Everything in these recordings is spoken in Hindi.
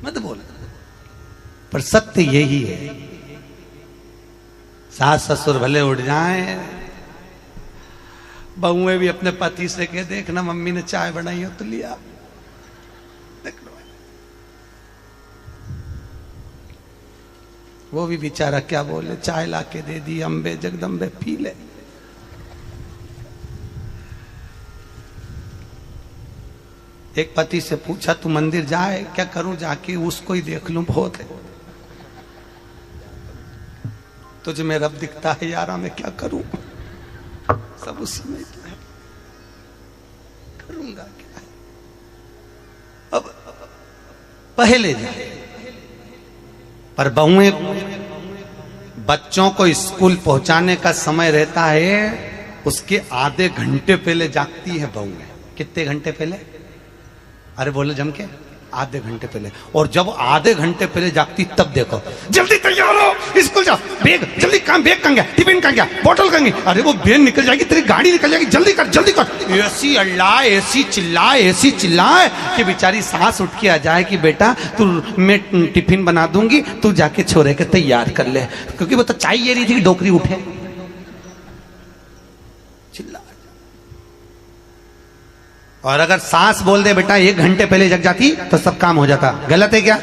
मत बोल। पर सत्य यही है, सास ससुर भले उठ जाएं, बहुएं भी अपने पति से कह देखना मम्मी ने चाय बनाई हो तो लिया, देख लो। वो भी बेचारा क्या बोले, चाय ला के दे दी, अम्बे जगदम्बे पी ले। एक पति से पूछा तू मंदिर जाए, क्या करूं जाके, उसको ही देख लूं बहुत है, तुझ में रब दिखता है यारा, मैं क्या करूं, सब उसी में तो है, करूंगा क्या। अब पहले जाए, पर बहुएं बच्चों को स्कूल पहुंचाने का समय रहता है, उसके आधे घंटे पहले जागती है बहुएं। कितने घंटे पहले? अरे बोले जम के आधे घंटे पहले। और जब आधे घंटे पहले जागती तब देखो, जल्दी तैयार हो, स्कूल जाओ, बैग जल्दी, काम बैग कहाँ गया, टिफिन कहाँ गया, बोतल कहाँ गई, अरे वो बैग निकल जाएगी, तेरी गाड़ी निकल जाएगी, जल्दी कर जल्दी कर। ऐसी अल्लाह, ऐसी चिल्लाए कि बेचारी सांस उठ के आ जाए कि बेटा तू, मैं टिफिन बना दूंगी, तू जाके छोरे के तैयार कर ले, क्योंकि वो तो चाहिए रही थी कि डोकरी उठे। चिल्ला। और अगर सास बोल दे बेटा 1 घंटे पहले जग जाती तो सब काम हो जाता, गलत है क्या?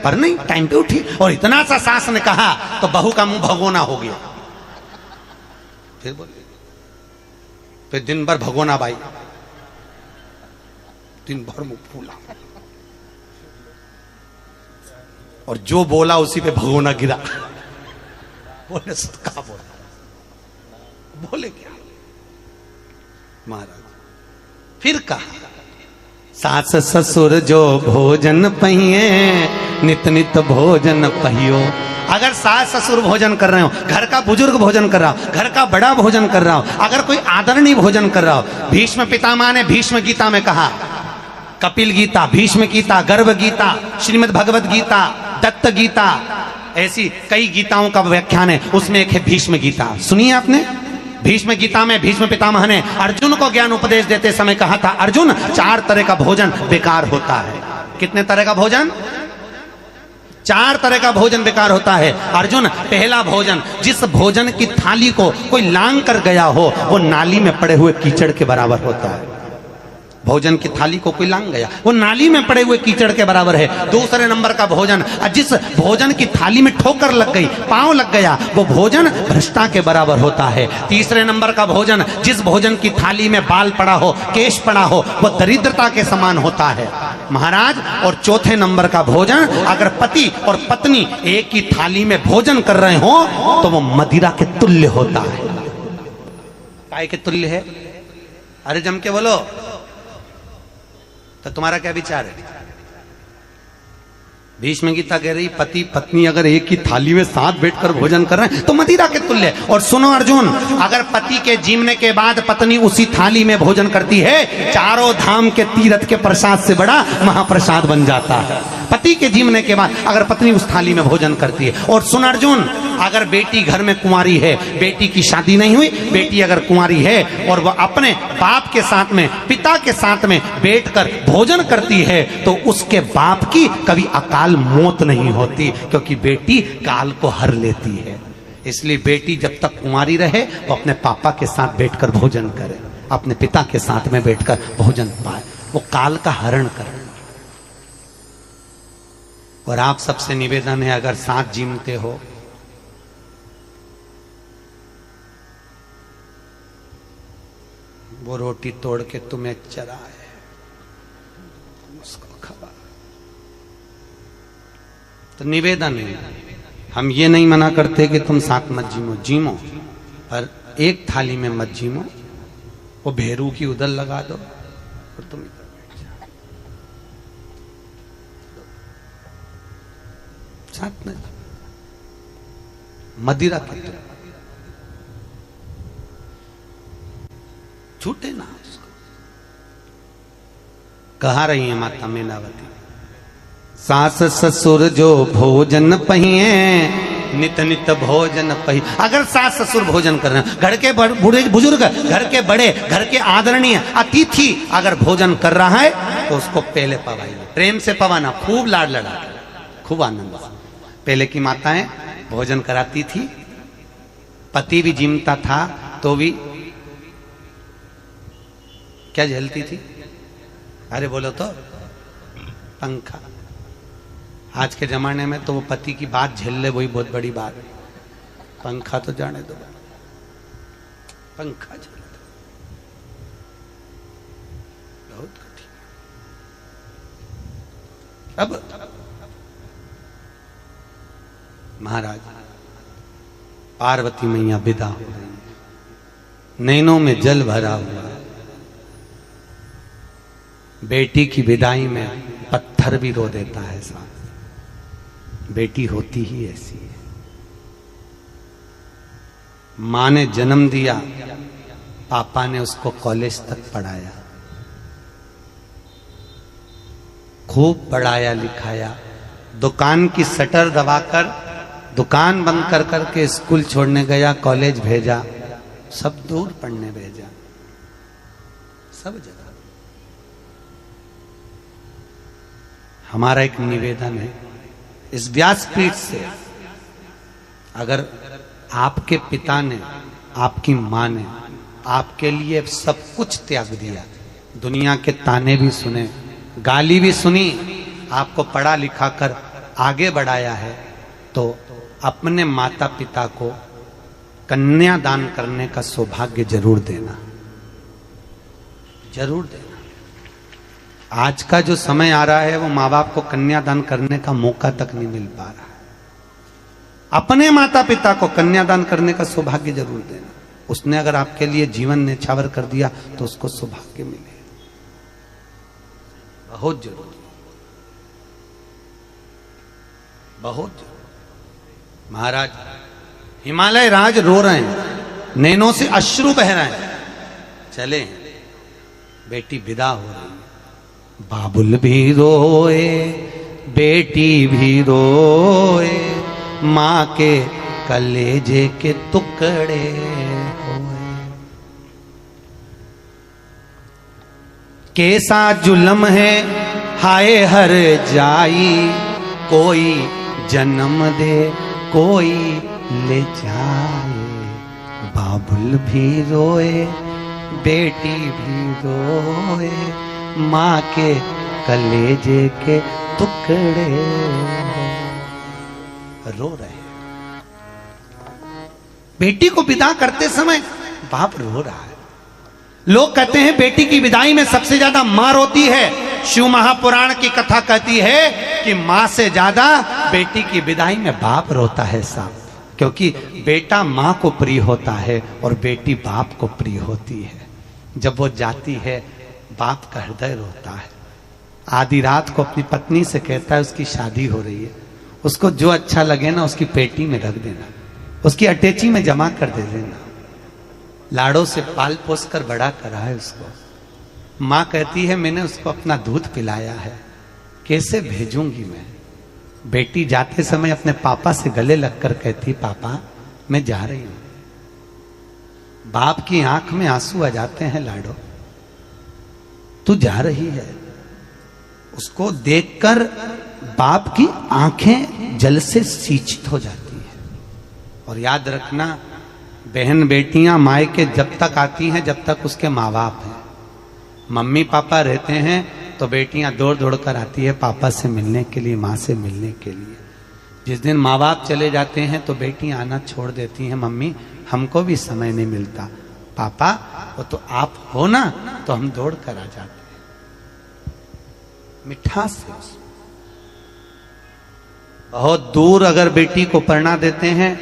पर नहीं, टाइम पे उठी। और इतना सा सास ने कहा तो बहू का मुंह भगोना हो गया। फिर बोले, फिर दिन भर भगोना बाई, दिन भर मुंह फूला, और जो बोला उसी पे भगोना गिरा। बोले क्या बोला, बोले क्या महाराज। फिर कहा, सास ससुर जो भोजन पहिए, नित नित भोजन पहियो। अगर सास ससुर भोजन कर रहे हो, घर का बुजुर्ग भोजन कर रहा हो, घर का बड़ा भोजन कर रहा हो, अगर कोई आदरणीय भोजन कर रहा हो, भीष्म पितामह ने भीष्म गीता में कहा, कपिल गीता, भीष्म गीता, गर्भ गीता, श्रीमद् भगवत गीता, दत्त गीता, ऐसी कई गीताओं का व्याख्यान है, उसमें एक है भीष्म गीता। सुनिए आपने, भीष्म गीता में भीष्म पितामह ने अर्जुन को ज्ञान उपदेश देते समय कहा था, अर्जुन 4 तरह का भोजन बेकार होता है। कितने तरह का भोजन? 4 तरह का भोजन बेकार होता है। अर्जुन, पहला भोजन, जिस भोजन की थाली को कोई लांग कर गया हो, वो नाली में पड़े हुए कीचड़ के बराबर होता है। भोजन की थाली को कोई लांग गया, वो नाली में पड़े हुए कीचड़ के बराबर है। दूसरे नंबर का भोजन, जिस भोजन की थाली में ठोकर लग गई, पांव लग गया, वो भोजन भ्रष्टा के बराबर होता है। तीसरे नंबर का भोजन, जिस भोजन की थाली में बाल पड़ा हो, केश पड़ा हो, वो दरिद्रता के समान होता है महाराज। और चौथे नंबर का भोजन, अगर पति और पत्नी एक ही थाली में भोजन कर रहे हो तो वो मदिरा के तुल्य होता है। काय के तुल्य है? अरे जम के बोलो, तो तुम्हारा क्या विचार है? भीष्म गीता कह रही पति पत्नी अगर एक ही थाली में साथ बैठकर भोजन कर रहे हैं तो मदिरा के तुल्य। और सुनो अर्जुन, अगर पति के जीवने के बाद पत्नी उसी थाली में भोजन करती है, 4 धाम के तीर्थ के प्रसाद से बड़ा महाप्रसाद बन जाता है। पति के जीवने के बाद अगर पत्नी उस थाली में भोजन करती है। और सुन अर्जुन, अगर बेटी घर में कुंवारी है, बेटी की शादी नहीं हुई, बेटी अगर कुंवारी है और वह अपने बाप के साथ में, पिता के साथ में बैठकर भोजन करती है, तो उसके बाप की कभी अकाल मौत नहीं होती, क्योंकि बेटी काल को हर लेती है। इसलिए बेटी जब तक कुंवारी रहे वो अपने पापा के साथ बैठकर भोजन करे, अपने पिता के साथ में बैठकर भोजन पाए, वो काल का हरण करे। और आप सबसे निवेदन है, अगर साथ जीमते हो, वो रोटी तोड़ के तुम्हें चराए, उसको खवा। तो निवेदन है, हम ये नहीं मना करते कि तुम साथ मत जीमो, जीमो, पर एक थाली में मत जीमो। वो भेरू की उदल लगा दो और तुम इधर बैठ जाओ, साथ में मदिरा के तो छूटे ना उसको। कहा रही है माता मीनावती, सास ससुर जो भोजन पहिए, नित नित भोजन पहिए। अगर सास ससुर भोजन कर रहे हैं, घर के बूढ़े बुजुर्ग, घर के बड़े, घर के आदरणीय अतिथि अगर भोजन कर रहा है तो उसको पहले पवाइए, प्रेम से पवाना, खूब लाड लड़ा। खूब आनंद से। पहले की माताएं भोजन कराती थी, पति भी जिमता था तो भी क्या झेलती थी? अरे बोलो तो, पंखा। आज के जमाने में तो वो पति की बात झेल ले वही बहुत बड़ी बात है। पंखा तो जाने दो, पंखा झेल दो, बहुत कठिन। अब महाराज पार्वती मैया विदा हो रही है, नैनों में जल भरा हुआ है। बेटी की विदाई में पत्थर भी रो देता है साथ। बेटी होती ही ऐसी है। मां ने जन्म दिया, पापा ने उसको कॉलेज तक पढ़ाया, खूब पढ़ाया लिखाया। दुकान की शटर दबाकर दुकान बंद कर करके स्कूल छोड़ने गया, कॉलेज भेजा, सब दूर पढ़ने भेजा, सब जगह। हमारा एक निवेदन है इस व्यासपीठ से, अगर आपके पिता ने, आपकी मां ने आपके लिए सब कुछ त्याग दिया, दुनिया के ताने भी सुने, गाली भी सुनी, आपको पढ़ा लिखा कर आगे बढ़ाया है, तो अपने माता पिता को कन्यादान करने का सौभाग्य जरूर देना, जरूर देना। आज का जो समय आ रहा है वो माँ बाप को कन्यादान करने का मौका तक नहीं मिल पा रहा है। अपने माता पिता को कन्यादान करने का सौभाग्य जरूर देना। उसने अगर आपके लिए जीवन न्यौछावर कर दिया तो उसको सौभाग्य मिले, बहुत जरूरी, बहुत जरूरी। महाराज हिमालय राज रो रहे हैं, नैनों से अश्रु बह रहे हैं, चले हैं, बेटी विदा हो रही है। बाबुल भी रोए, बेटी भी रोए, माँ के कलेजे के टुकड़े होए। कैसा जुल्म है हाय हर जाई, कोई जन्म दे कोई ले जाए। बाबुल भी रोए, बेटी भी रोए, माँ के कलेजे के टुकड़े रो रहे। बेटी को विदा करते समय बाप रो रहा है। लोग कहते हैं बेटी की विदाई में सबसे ज्यादा मां रोती है। शिव महापुराण की कथा कहती है कि मां से ज्यादा बेटी की विदाई में बाप रोता है साहब, क्योंकि बेटा मां को प्रिय होता है और बेटी बाप को प्रिय होती है। जब वो जाती है बाप का हृदय रोता है। आधी रात को अपनी पत्नी से कहता है उसकी शादी हो रही है, उसको जो अच्छा लगे ना उसकी पेटी में रख देना, उसकी अटैची में जमा कर दे देना। लाड़ों से पाल पोस कर बड़ा करा है उसको। माँ कहती है मैंने उसको अपना दूध पिलाया है, कैसे भेजूंगी मैं। बेटी जाते समय अपने पापा से गले लगकर कहती पापा मैं जा रही हूं। बाप की आंख में आंसू आ जाते हैं, लाडो तू जा रही है। उसको देखकर बाप की आंखें जल से सिंचित हो जाती है। और याद रखना बहन बेटियां मायके जब तक आती हैं जब तक उसके माँ बाप हैं। मम्मी पापा रहते हैं तो बेटियां दौड़ दौड़ कर आती है पापा से मिलने के लिए, माँ से मिलने के लिए। जिस दिन माँ बाप चले जाते हैं तो बेटियां आना छोड़ देती हैं, मम्मी हमको भी समय नहीं मिलता, पापा वो तो आप हो ना, तो हम दौड़ कर आ जाते हैं। मिठास से बहुत दूर अगर बेटी को परना देते हैं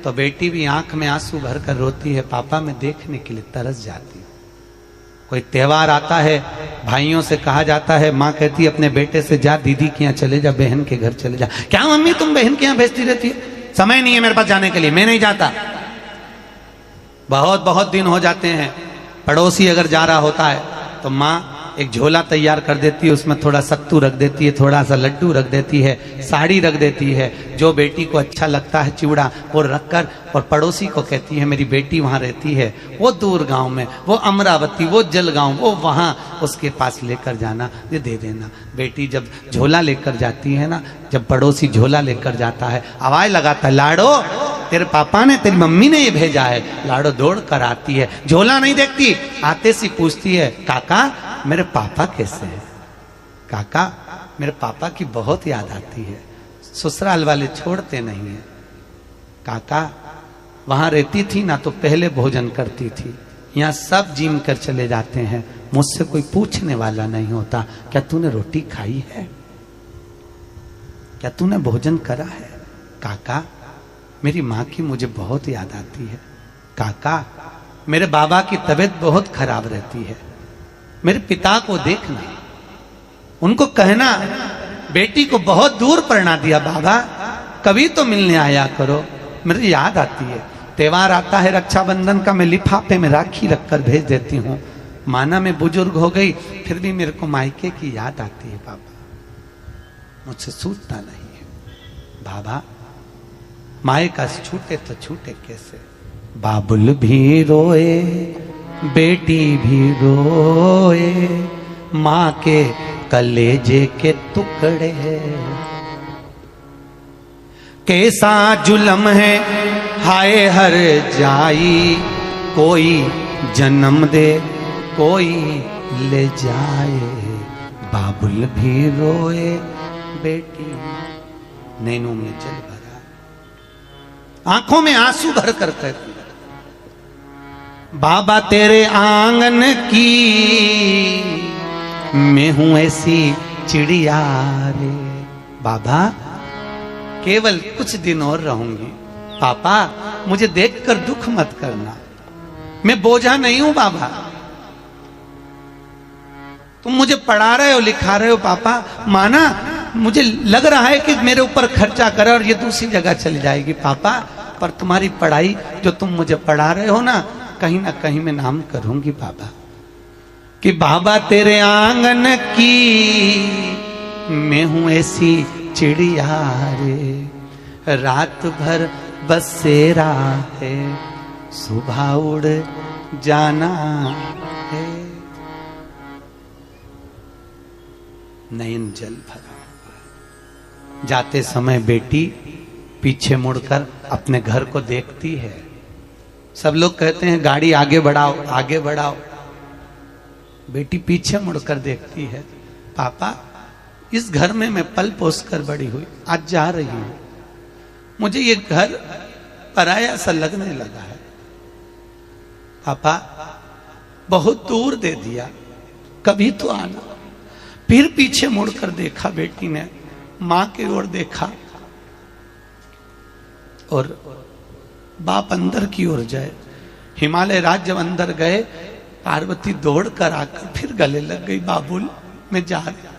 तो बेटी भी आंख में आंसू भर कर रोती है, पापा मैं देखने के लिए तरस जाती हूँ। कोई त्योहार आता है, भाइयों से कहा जाता है, माँ कहती है अपने बेटे से जा दीदी के यहाँ चले जा, बहन के घर चले जा। क्या मम्मी तुम बहन के यहाँ भेजती रहती है? समय नहीं है मेरे पास जाने के लिए, मैं नहीं जाता। बहुत बहुत दिन हो जाते हैं। पड़ोसी अगर जा रहा होता है तो माँ एक झोला तैयार कर देती है, उसमें थोड़ा सत्तू रख देती है, थोड़ा सा लड्डू रख देती है, साड़ी रख देती है, जो बेटी को अच्छा लगता है चिवड़ा वो रखकर, और पड़ोसी को कहती है मेरी बेटी वहाँ रहती है, वो दूर गांव में, वो अमरावती, वो जलगांव, वो वहाँ उसके पास लेकर जाना, ये दे देना। बेटी जब झोला लेकर जाती है ना, जब पड़ोसी झोला लेकर जाता है, आवाज लगाता है लाडो तेरे पापा ने, तेरी मम्मी ने ये भेजा है। लाडो दौड़ कर आती है, झोला नहीं देखती, आते सी पूछती है काका मेरे पापा कैसे हैं? काका मेरे पापा की बहुत याद आती है, ससुराल वाले छोड़ते नहीं है। काका वहां रहती थी ना तो पहले भोजन करती थी, यहाँ सब जिम कर चले जाते हैं, मुझसे कोई पूछने वाला नहीं होता, क्या तूने रोटी खाई है? क्या तूने भोजन करा है? काका मेरी माँ की मुझे बहुत याद आती है। काका मेरे बाबा की तबीयत बहुत खराब रहती है, मेरे पिता को देखना, उनको कहना बेटी को बहुत दूर पढ़ना दिया बाबा, कभी तो मिलने आया करो, मेरी याद आती है। त्योहार आता है रक्षाबंधन का, मैं लिफाफे में राखी रखकर भेज देती हूँ। माना मैं बुजुर्ग हो गई फिर भी मेरे को मायके की याद आती है बाबा, मुझसे छूटता नहीं है। बाबा माए का छूटे तो छूटे कैसे? बाबुल भी रोए बेटी भी रोए, माँ के कलेजे के टुकड़े, कैसा जुलम है हाय हर जाई, कोई जन्म दे कोई ले जाए। बाबुल भी रोए बेटी, नैनों में जल भरा, आंखों में आंसू भर कर कहती बाबा तेरे आंगन की मैं हूं ऐसी चिड़िया रे। बाबा केवल कुछ दिन और रहूंगी, पापा मुझे देखकर दुख मत करना, मैं बोझा नहीं हूं बाबा, तुम मुझे पढ़ा रहे हो लिखा रहे हो पापा, माना मुझे लग रहा है कि मेरे ऊपर खर्चा करे और ये दूसरी जगह चली जाएगी पापा, पर तुम्हारी पढ़ाई जो तुम मुझे पढ़ा रहे हो ना कहीं मैं नाम करूंगी बाबा, कि बाबा तेरे आंगन की मैं हूं ऐसी चिड़िया रे, रात भर बसेरा है सुबह उड़ जाना है। नयन जल भरा, जाते समय बेटी पीछे मुड़कर अपने घर को देखती है। सब लोग कहते हैं गाड़ी आगे बढ़ाओ आगे बढ़ाओ, बेटी पीछे मुड़कर देखती है, पापा इस घर में मैं पल पोस कर बड़ी हुई, आज जा रही हूं, मुझे ये घर पराया सा लगने लगा है। पापा बहुत दूर दे दिया, कभी तो आना। फिर पीछे मुड़कर देखा बेटी ने, मां की ओर देखा और बाप अंदर की ओर जाए। हिमालय राज्य जब अंदर गए, पार्वती दौड़कर आकर फिर गले लग गई, बाबुल मैं जा रही।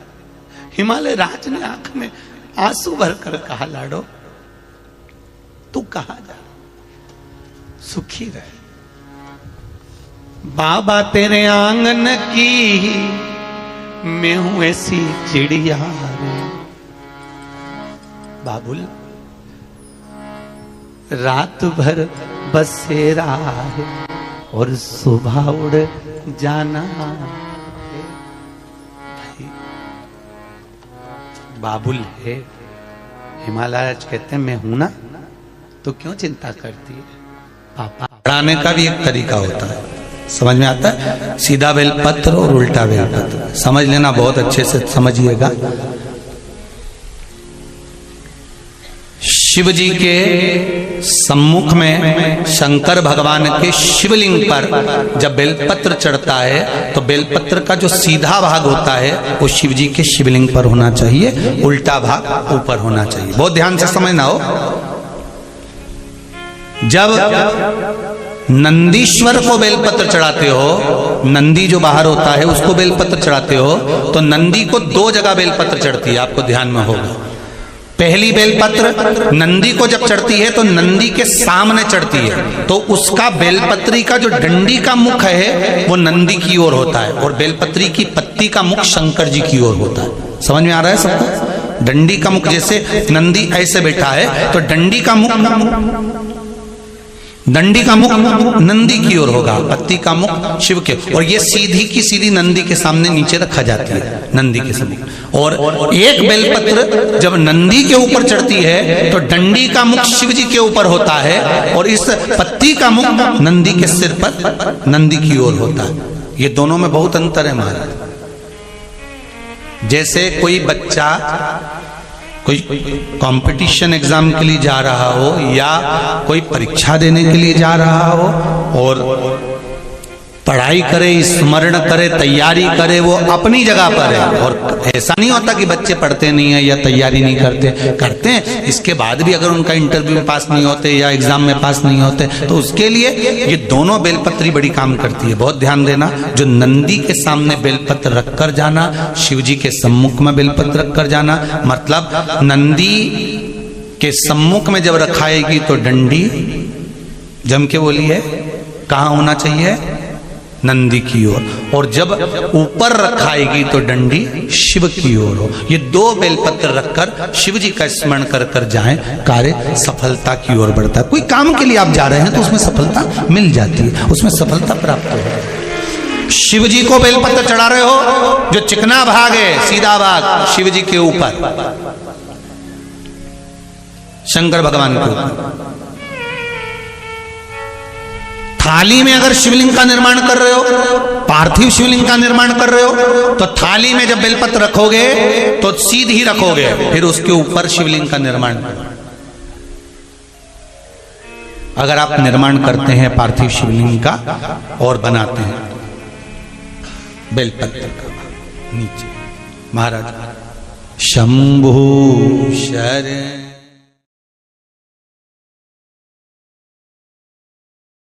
हिमालय राज ने आंख में आंसू भरकर कहा, लाडो तू कहां जा, सुखी रहे, बाबा तेरे आंगन की मैं हूं ऐसी चिड़िया रे। बाबुल रात भर बसेरा है और सुबह उड़ जाना है। भाई बाबुल है, हिमालय कहते हैं मैं हूं ना, तो क्यों चिंता करती है? पापा पढ़ाने का भी एक तरीका होता है, समझ में आता है? सीधा बेलपत्र और उल्टा बेलपत्र, समझ लेना, बहुत अच्छे से समझिएगा। शिव जी के सम्मुख में शंकर भगवान के शिवलिंग पर जब बेलपत्र चढ़ता है तो बेलपत्र का जो सीधा भाग होता है वो शिव जी के शिवलिंग पर होना चाहिए, उल्टा भाग ऊपर होना चाहिए। बहुत ध्यान से समझना हो। जब नंदीश्वर को बेलपत्र चढ़ाते हो, नंदी जो बाहर होता है उसको बेलपत्र चढ़ाते हो, तो नंदी को दो जगह बेलपत्र चढ़ती है, आपको ध्यान में होगा। पहली बेलपत्र नंदी को जब चढ़ती है तो नंदी के सामने चढ़ती है, तो उसका बेलपत्री का जो डंडी का मुख है वो नंदी की ओर होता है, और बेलपत्री की पत्ती का मुख शंकर जी की ओर होता है। समझ में आ रहा है सबको? डंडी का मुख, जैसे नंदी ऐसे बैठा है तो डंडी का मुख नंदी की ओर होगा, पत्ती का मुख शिव के, और ये सीधी की सीधी नंदी के सामने नीचे रखा जाती है, नंदी के सामने। और एक बेलपत्र जब नंदी के ऊपर चढ़ती है तो डंडी का मुख शिव जी के ऊपर होता है, और इस पत्ती का मुख नंदी के सिर पर नंदी की ओर होता है। ये दोनों में बहुत अंतर है महाराज। जैसे कोई बच्चा कोई कंपटीशन एग्जाम के लिए जा रहा हो या कोई परीक्षा देने के लिए जा रहा हो और पढ़ाई करे, स्मरण करे, तैयारी करे, वो अपनी जगह पर है। और ऐसा नहीं होता कि बच्चे पढ़ते नहीं है या तैयारी नहीं करते हैं। इसके बाद भी अगर उनका इंटरव्यू में पास नहीं होते या एग्जाम में पास नहीं होते तो उसके लिए ये दोनों बेलपत्री बड़ी काम करती है। बहुत ध्यान देना, जो नंदी के सामने बेलपत्र रखकर जाना, शिव जी के सम्मुख में बेलपत्र रखकर जाना, मतलब नंदी के सम्मुख में जब रखाएगी तो डंडी जम के बोलिए कहाँ होना चाहिए? नंदी की ओर, और जब ऊपर रखाएगी तो डंडी शिव की ओर हो। ये दो बेलपत्र रखकर शिव जी का स्मरण कर कर जाएं, कार्य सफलता की ओर बढ़ता है। कोई काम के लिए आप जा रहे हैं तो उसमें सफलता मिल जाती है, उसमें सफलता प्राप्त हो। शिव जी को बेलपत्र चढ़ा रहे हो, जो चिकना भाग है सीधा भाग शिव जी के ऊपर, शंकर भगवान के ऊपर। थाली में अगर शिवलिंग का निर्माण कर रहे हो, पार्थिव शिवलिंग का निर्माण कर रहे हो, तो थाली में जब बेलपत्र रखोगे तो सीधी रखोगे, फिर उसके ऊपर शिवलिंग का निर्माण करो। अगर आप निर्माण करते हैं पार्थिव शिवलिंग का और बनाते हैं बेलपत्र का नीचे, महाराज शंभु शरण।